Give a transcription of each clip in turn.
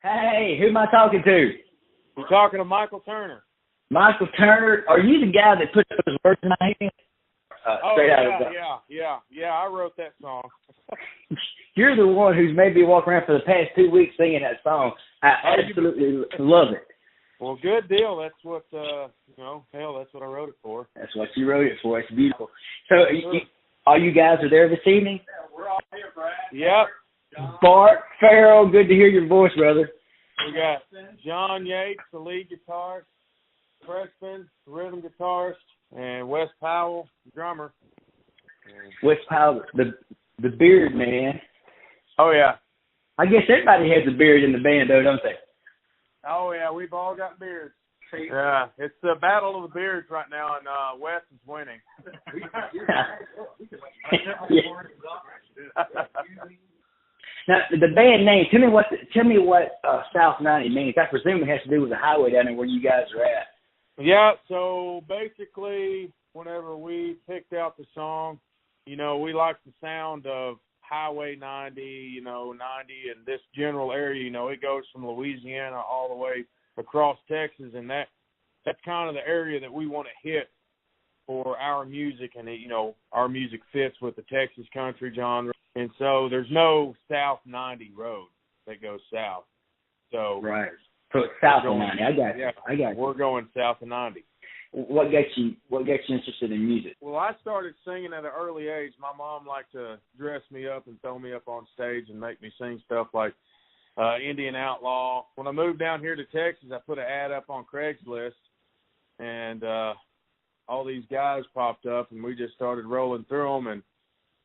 Hey, who am I talking to? You're talking to Michael Turner. Michael Turner. Are you the guy that put those words in my hand? Yeah. I wrote that song. You're the one who's made me walk around for the past 2 weeks singing that song. I absolutely love it. Well, good deal. That's what, that's what I wrote it for. That's what you wrote it for. It's beautiful. So, all you guys are there this evening? Yeah, we're all here, Brad. Yep. Bart, Farrell, good to hear your voice, brother. We got John Yates, the lead guitarist, Preston, the rhythm guitarist, and Wes Powell, the drummer. Wes Powell, the beard man. Oh, yeah. I guess everybody has a beard in the band, though, don't they? Oh, yeah, we've all got beards. Yeah, it's the battle of the beards right now, and Wes is winning. Now, the band name, tell me what South 90 means. I presume it has to do with the highway down there where you guys are at. Yeah, so basically, whenever we picked out the song, we like the sound of Highway 90, 90 and this general area, it goes from Louisiana all the way across Texas, and that's kind of the area that we want to hit for our music, and our music fits with the Texas country genre, and so there's no South 90 road that goes south. So right. So it's south of 90. I got you. Yeah, I got you. We're going south of 90. What gets you interested in music? Well, I started singing at an early age. My mom liked to dress me up and throw me up on stage and make me sing stuff like Indian Outlaw. When I moved down here to Texas, I put an ad up on Craigslist, and all these guys popped up, and we just started rolling through them and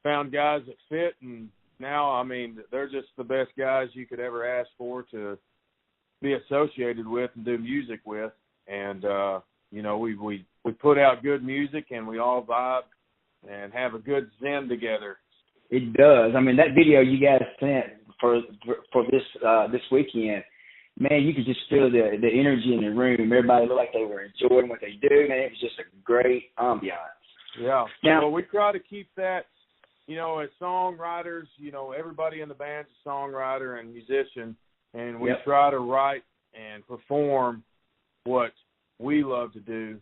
found guys that fit. And now, they're just the best guys you could ever ask for to be associated with and do music with. And we put out good music, and we all vibe and have a good zen together. It does. That video you guys sent for this weekend, man, you could just feel the energy in the room. Everybody looked like they were enjoying what they do, man. It was just a great ambiance. Yeah. Now, well, we try to keep that, as songwriters, everybody in the band's a songwriter and musician, and we try to write and perform what we love to do.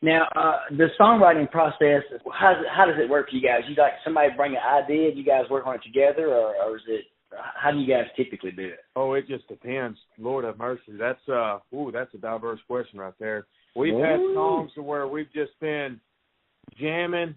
Now, the songwriting process, how does it work for you guys? You like somebody bring an idea, you guys work on it together, or is it, how do you guys typically do it? Oh, it just depends. Lord have mercy. That's a diverse question right there. We've had songs where we've just been jamming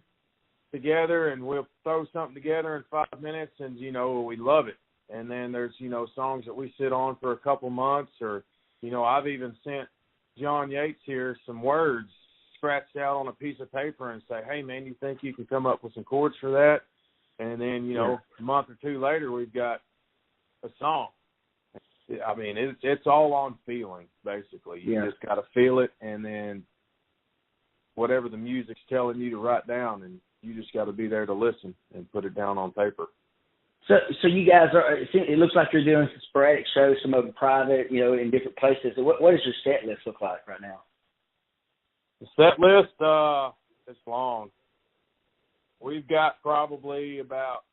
together, and we'll throw something together in 5 minutes, and, we love it. And then there's, songs that we sit on for a couple months, or, I've even sent John Yates here some words scratched out on a piece of paper and say, hey, man, you think you can come up with some chords for that? And then, a month or two later, we've got a song. It's all on feeling, basically. You just got to feel it, and then whatever the music's telling you to write down, and you just got to be there to listen and put it down on paper. So you guys it looks like you're doing some sporadic shows, some of them private, in different places. What does your set list look like right now? The set list, it's long. We've got probably about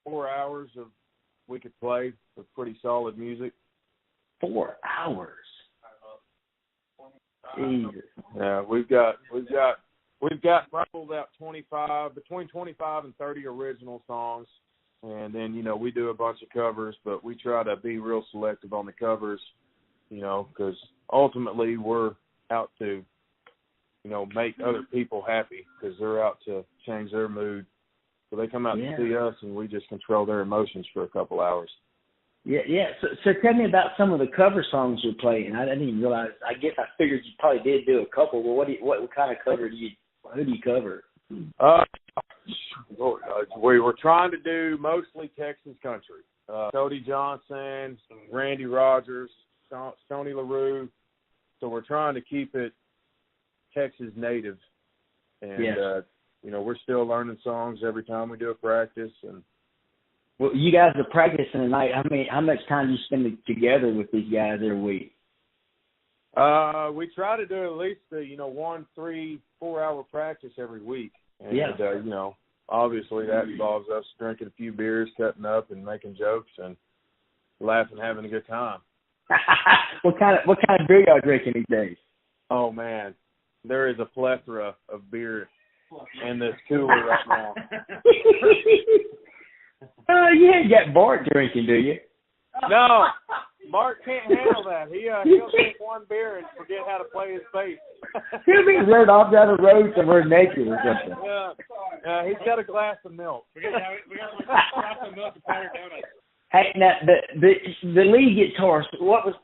4 hours of we could play with pretty solid music. 4 hours? Jesus. Yeah, we've got probably about between 25 and 30 original songs, and then we do a bunch of covers, but we try to be real selective on the covers, because ultimately we're out to make other people happy, because they're out to change their mood. So they come out to see us, and we just control their emotions for a couple hours. Yeah. So tell me about some of the cover songs you're playing. I didn't even realize. I guess I figured you probably did do a couple. Well, what kind of cover who do you cover? We were trying to do mostly Texas country. Cody Johnson, Randy Rogers, Stoney LaRue. So we're trying to keep it Texas native. And, we're still learning songs every time we do a practice. And well, you guys are practicing tonight. How much time do you spend together with these guys every week? We try to do at least 1, 3, 4 hour practice every week. And, obviously that involves us drinking a few beers, cutting up, and making jokes. And, laughing, having a good time. What kind of beer y'all drinking these days? Oh man, there is a plethora of beer in this cooler right now. You ain't got Bart drinking, do you? No, Bart can't handle that. He'll drink one beer and forget how to play his bass. He'll be run off down the road somewhere naked or something. Yeah, he's got a glass of milk. We got a glass of milk and powdered donuts. Hey, now the lead guitarist,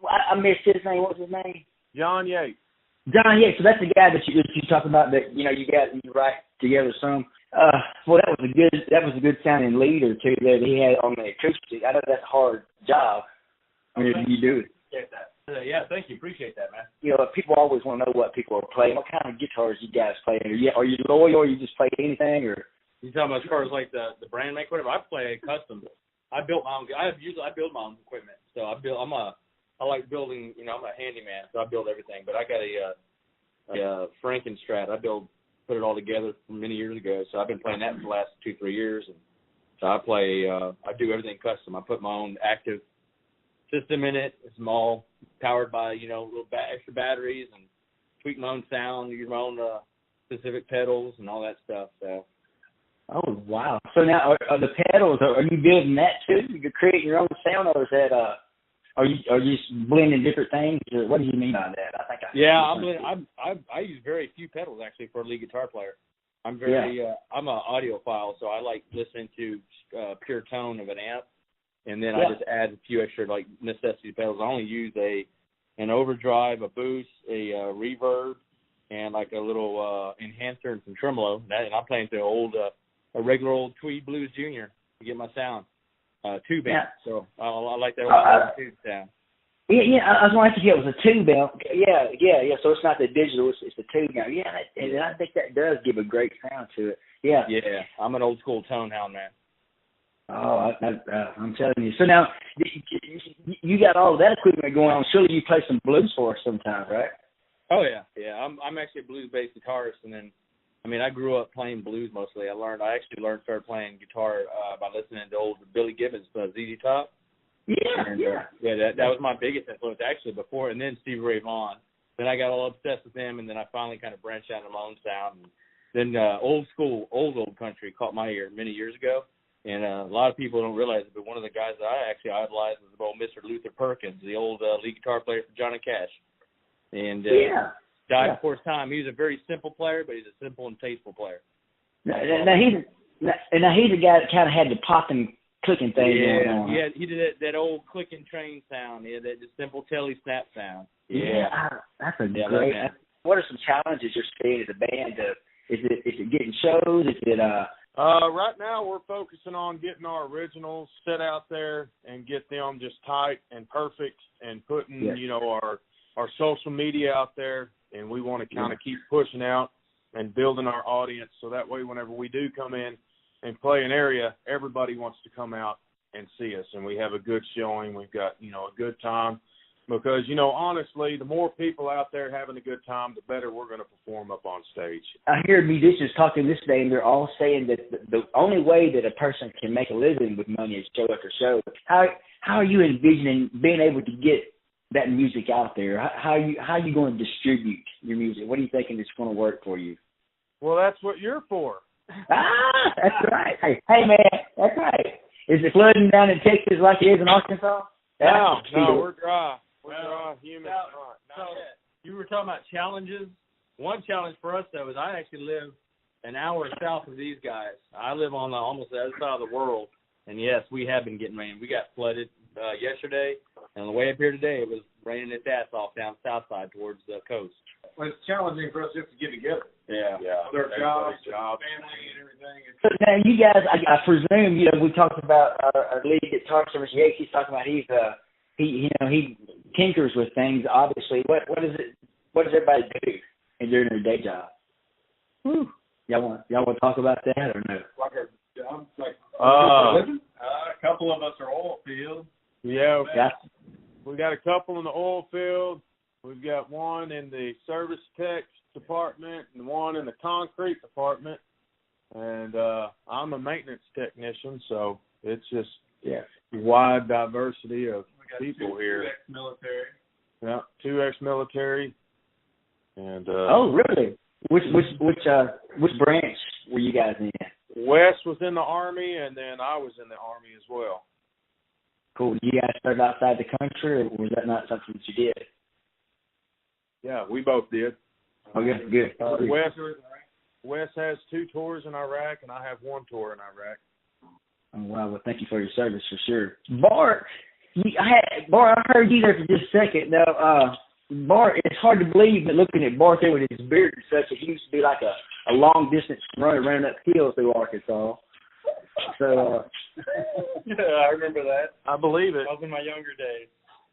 I missed his name. What was his name? John Yates. John Yates. So that's the guy that you talk about that you write together some. Well, that was a good sounding leader too that he had on the acoustic. I know that's a hard job. I mean, you do it. Yeah, thank you. Appreciate that, man. You know, people always want to know what people are playing. What kind of guitars you guys play? Are you loyal, or you just play anything, or? You talking about as far as like the brand make whatever? I play custom. I built my own. I build my own equipment. So I like building. You know, I'm a handyman, so I build everything. But I got a Frankenstrat. Put it all together many years ago. So I've been playing that for the last 2-3 years. And so I do everything custom. I put my own active system in it. It's all powered by, little extra batteries, and tweak my own sound, use my own specific pedals and all that stuff. So. Oh, wow. So now are the pedals, are you building that too? You create your own sound, or is that, are you just blending different things? Or what do you mean by that? I use very few pedals actually for a lead guitar player. I'm I'm an audiophile, so I like listening to pure tone of an amp, and then I just add a few extra like necessity pedals. I only use an overdrive, a boost, a reverb, and like a little enhancer and some tremolo. And I'm playing to a regular old Tweed Blues Junior to get my sound. Tube amp. So I like that old tube sound. Yeah, I was wondering if it was a tube amp. Yeah. So it's not the digital, it's the tube amp. Yeah, and I think that does give a great sound to it. Yeah. Yeah, I'm an old school tone hound, man. Oh, I'm telling you. So now, you got all of that equipment going on. Surely you play some blues for us sometimes, right? Oh, yeah. I'm actually a blues-based guitarist, and then, I grew up playing blues mostly. Started playing guitar by listening to old Billy Gibbons, ZZ Top. That was my biggest influence actually before, and then Stevie Ray Vaughan. Then I got all obsessed with them, and then I finally kind of branched out into my own sound. And then old school, old country caught my ear many years ago, and a lot of people don't realize it, but one of the guys that I actually idolized was old Mr. Luther Perkins, the old lead guitar player for Johnny Cash. And died before his time. He was a very simple player, but he's a simple and tasteful player. Now he's a guy that kind of had the popping, clicking thing going on. Yeah, he did that old clicking train sound. Yeah, that just simple telly snap sound. That's a great. What are some challenges you're seeing as a band? Is it getting shows? Is it Right now we're focusing on getting our originals set out there and get them just tight and perfect, and putting our social media out there, and we want to kind of keep pushing out and building our audience, so that way whenever we do come in and play an area, everybody wants to come out and see us, and we have a good showing. We've got, a good time, because, honestly, the more people out there having a good time, the better we're going to perform up on stage. I hear musicians talking this day, and they're all saying that the only way that a person can make a living with money is show after show. How are you envisioning being able to get that music out there? How are you going to distribute your music? What are you thinking is going to work for you? Well, that's what you're for. That's right. Hey, man, that's right. Is it flooding down in Texas like it is in Arkansas? No, we're dry. We're dry, humid. So you were talking about challenges. One challenge for us, though, is I actually live an hour south of these guys. I live on almost the other side of the world, and yes, we have been getting rain. We got flooded yesterday, and on the way up here today, it was raining its ass off down south side towards the coast. Well, it's challenging for us just to get together. Yeah. Their jobs, family, and everything. So now you guys, I presume, we talked about our lead guitarist, Mr. Yates. He's talking about he tinkers with things. Obviously, what does everybody do during their day job? Whew. Y'all want to talk about that or no? A couple of us are oil field. Yeah, we got a couple in the oil field. We've got one in the service tech department and one in the concrete department. And I'm a maintenance technician, so it's just wide diversity of people here. 2 ex-military. Yeah, 2 ex-military. And oh, really? Which branch were you guys in? Wes was in the Army, and then I was in the Army as well. Cool. You guys started outside the country, or was that not something that you did? Yeah, we both did. Oh, good. Wes has 2 tours in Iraq, and I have 1 tour in Iraq. Oh, wow. Well, thank you for your service, for sure. Bart, I heard you there for just a second. Now, Bart, it's hard to believe that looking at Bart there with his beard and such, he used to be like a long-distance runner running up hills through Arkansas. So, yeah, I remember that. I believe it. That was in my younger days.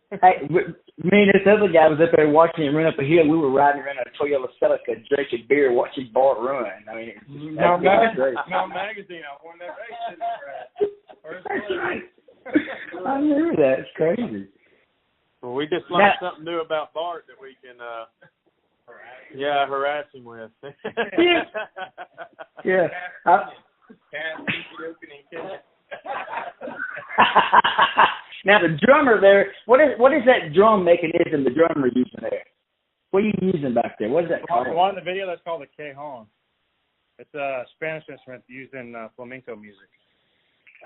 Hey, me and this other guy was up there watching him run up a hill. We were riding around a Toyota Celica, drinking beer, watching Bart run. I mean, No magazine. I won that race. That's right. I remember that. It's crazy. Well, we just learned something new about Bart that we can, harass him with. Yeah. Now the drummer there, what is that drum mechanism the drummer using there? What are you using back there? What is that called? One in the video, that's called a cajon. It's a Spanish instrument used in flamenco music.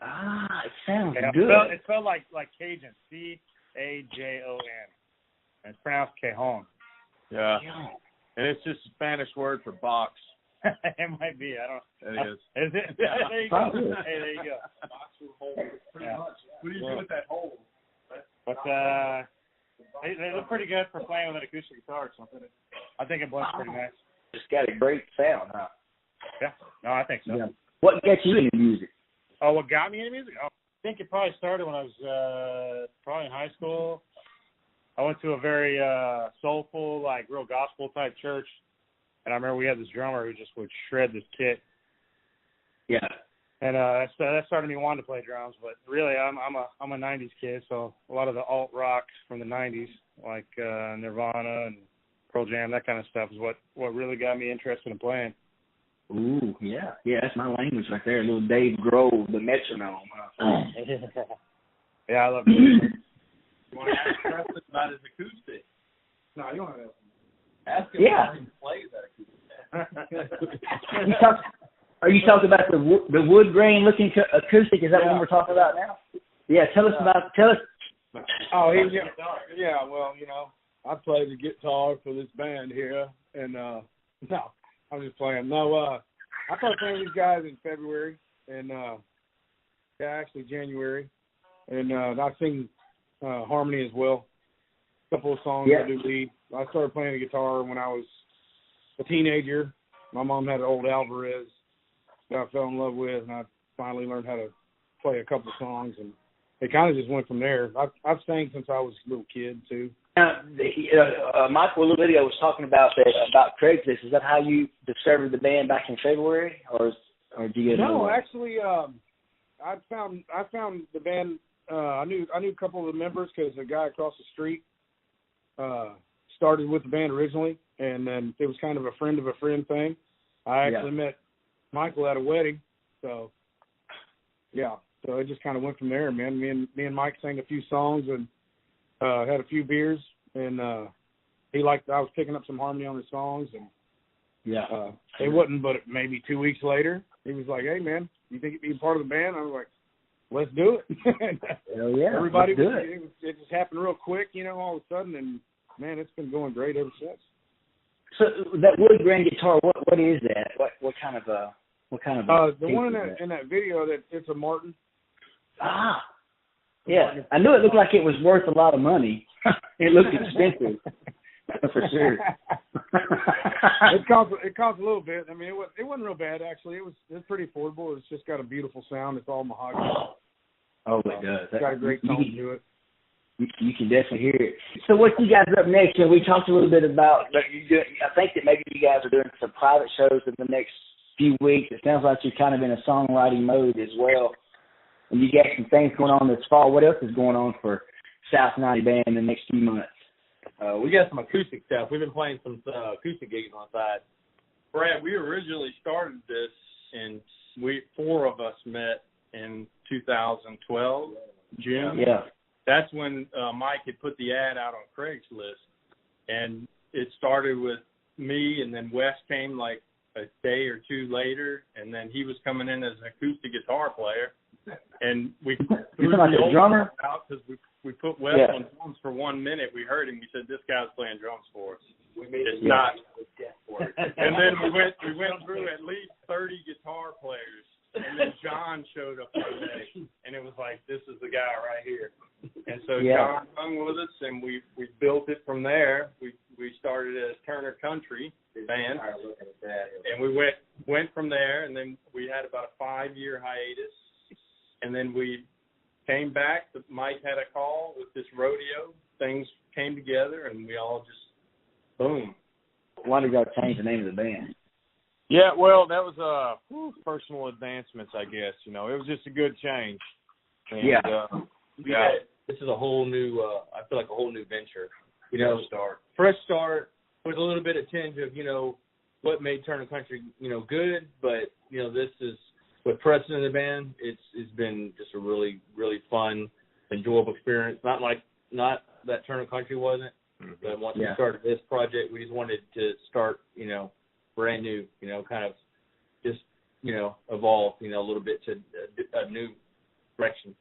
Ah, it sounds Yeah, good. It's spelled like Cajun, C-A-J-O-N. And it's pronounced cajon. Yeah. And it's just a Spanish word for box. It might be. I don't know. It is. Is it? Yeah. There you go. Hey, there you go. Box with holes. Pretty much. What do you do with that hole? But they look pretty good for playing with an acoustic guitar or something. I think it blends pretty nice. It's got a great sound, huh? Yeah. No, I think so. Yeah. What got you into music? Oh, what got me into music? Oh, I think it probably started when I was probably in high school. I went to a very soulful, like real gospel type church, and I remember we had this drummer who just would shred this kit. Yeah. And that started me wanting to play drums. But really, I'm a '90s kid, so a lot of the alt rock from the '90s, like Nirvana and Pearl Jam, that kind of stuff, is what really got me interested in playing. Ooh, yeah, that's my language right there. Little Dave Grohl, the metronome. Yeah, I love it. You want to ask Preston about his acoustic? No, you don't have to ask him. Yeah. How he plays that acoustic. Are you talking about the wood grain looking acoustic? Is that what we're talking about now? Yeah, tell us. Oh, yeah. Well, I play the guitar for this band here, and no, I'm just playing. No, I started playing with these guys in February, and actually January, and I sing harmony as well. A couple of songs I do lead. I started playing the guitar when I was a teenager. My mom had an old Alvarez that I fell in love with, and I finally learned how to play a couple of songs, and it kind of just went from there. I've sang since I was a little kid too. Michael, a little video was talking about Craigslist. Is that how you discovered the band back in February, or did you get? No, actually, I found the band. I knew a couple of the members because a guy across the street started with the band originally, and then it was kind of a friend of a friend thing. I actually met Michael at a wedding, so so it just kind of went from there, man. Me and Mike sang a few songs and had a few beers, and I was picking up some harmony on his songs, and it wasn't but maybe 2 weeks later, he was like, "Hey man, you think you'd be part of the band?" I was like, "Let's do it." Hell yeah, everybody let's do it. It just happened real quick, all of a sudden, and man, it's been going great ever since. So that wood grain guitar, what is that? What kind of the one in that video, that it's a Martin. Ah, yeah. I knew it looked like it was worth a lot of money. It looked expensive, for sure. It cost a little bit. I mean, it wasn't real bad actually. It was pretty affordable. It's just got a beautiful sound. It's all mahogany. Oh, it does. It's got a great tone to it. You can definitely hear it. So what you guys up next? We talked a little bit about. I think that maybe you guys are doing some private shows in the next few weeks. It sounds like you're kind of in a songwriting mode as well. And you got some things going on this fall. What else is going on for South 90 Band in the next few months? We got some acoustic stuff. We've been playing some acoustic gigs on the side. Brad, we originally started this, and 4 of us met in 2012, June. Yeah. That's when Mike had put the ad out on Craigslist, and it started with me, and then Wes came like a day or two later, and then he was coming in as an acoustic guitar player, and we threw like the a drummer out because we put Wes on drums for 1 minute. We heard him. We said, "This guy's playing drums for us." It's not. And then we went through at least 30 guitar players, and then John showed up one day, and it was like, this is the guy right here. And so John hung with us, and we built it from there. We started as Turner Country band, and we went from there, and then we had about a 5-year hiatus, and then we came back. Mike had a call with this rodeo. Things came together, and we all just boom. Why did y'all change the name of the band? Yeah, well, that was personal advancements, I guess. You know, it was just a good change. And, this is a whole new. I feel like a whole new venture. You know, fresh start with a little bit of tinge of what made Turner Country good, but this is with Preston in the band. It's been just a really really fun, enjoyable experience. Not that Turner Country wasn't. But once we started this project, we just wanted to start, brand new, kind of just, evolve, a little bit to a new direction.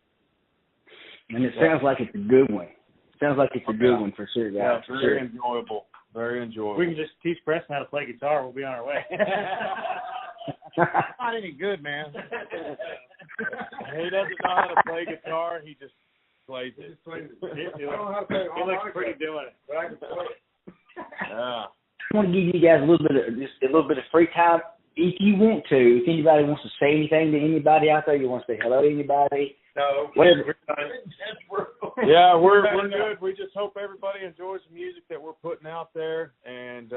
And it sounds like it's a good one. Sounds like it's a good one for sure, guys. Yeah, very enjoyable. Very enjoyable. We can just teach Preston how to play guitar. We'll be on our way. Not any good, man. He doesn't know how to play guitar. He just plays it. He looks pretty doing it. But I can play it. Yeah. I want to give you guys a little bit of free time, if you want to. If anybody wants to say anything to anybody out there, you want to say hello to anybody. No, whatever. Yeah, we're good. We just hope everybody enjoys the music that we're putting out there, and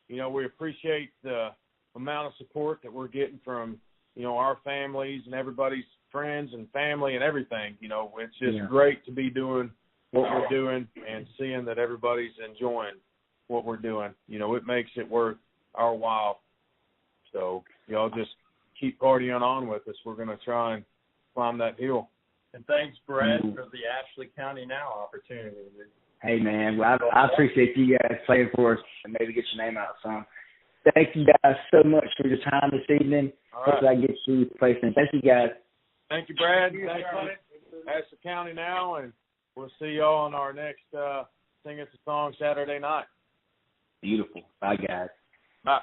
we appreciate the amount of support that we're getting from our families and everybody's friends and family and everything. It's just great to be doing what we're doing and seeing that everybody's enjoying what we're doing. It makes it worth our while. So y'all just keep partying on with us. We're going to try and climb that hill. And thanks, Brad, for the Ashley County Now opportunity. Hey, man, I appreciate you guys playing for us and maybe get your name out some. Thank you guys so much for your time this evening. Hopefully I can get you placing. Thank you, guys. Thank you, Brad. Thank you, Ashley County Now, and we'll see y'all on our next Sing It's a Song Saturday night. Beautiful. Bye, guys. Bye.